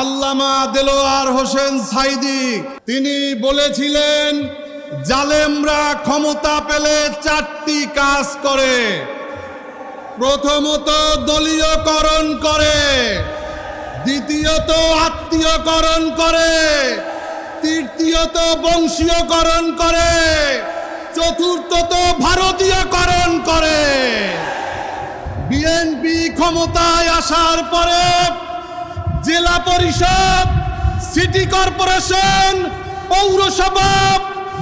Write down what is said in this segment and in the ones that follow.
আল্লামা দেলোয়ার হোসেন সাঈদী তিনি বলেছিলেন, জালেমরা ক্ষমতা পেলে চারটি কাজ করে। প্রথমত দলীয়করণ করে, দ্বিতীয়ত আত্মীয়করণ করে, তৃতীয়ত বংশীয়করণ করে, চতুর্থত ভারতীয়করণ করে। বিএনপি ক্ষমতায় আসার পরে জেলা পরিষদ, সিটি কর্পোরেশন, পৌরসভা,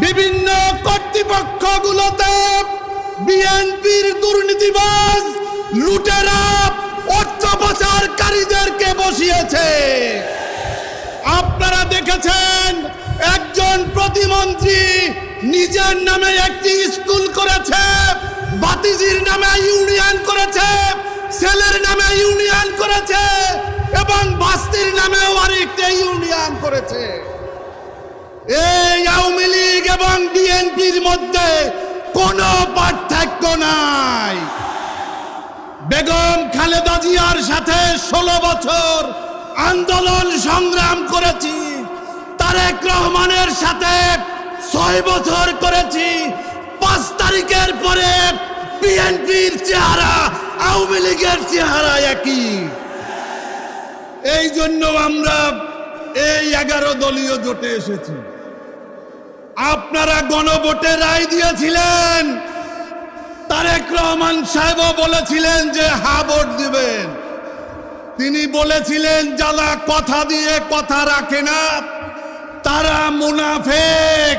বিভিন্ন কর্তৃপক্ষগুলোতে বিএনপির দুর্নীতিবাজ লুটেরা অর্থ পাচারকারীদেরকে বসিয়েছে। আপনারা দেখেছেন একজন প্রতিমন্ত্রী নিজের নামে একটি স্কুল করেছে, বাতিজির নামে ইউনিয়ন করেছে, ছেলের নামে ইউনিয়ন করেছে এবং বাস্তির নামেও আরেকটা ইউনিয়ন করেছে। এই আওয়ামী লীগ এবং বিএনপির মধ্যে কোনো পার্থক্য নাই। বেগম খালেদা জিয়ার সাথে 16 বছর আন্দোলন সংগ্রাম করেছি, তারেক রহমানের সাথে 6 বছর করেছি। 5 তারিখের পরে বিএনপির চেহারা আওয়ামী লীগের চেহারা একই। এই জন্য আমরা এই 11 দলীয় জোটে এসেছি। আপনারা গণভোটে রায় দিয়েছিলেন, তারেক রহমান সাহেবও বলেছিলেন যে হা ভোট দিবেন। তিনি বলেছিলেন যারা কথা দিয়ে কথা রাখে না তারা মুনাফিক।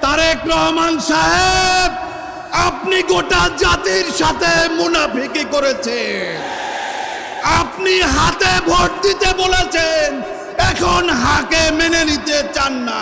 তারেক রহমান সাহেব, আপনি গোটা জাতির সাথে মুনাফিকি করেছেন। আপনি হাতে ভোট দিতে বলেছেন, এখন হাকে মেনে নিতে চান না।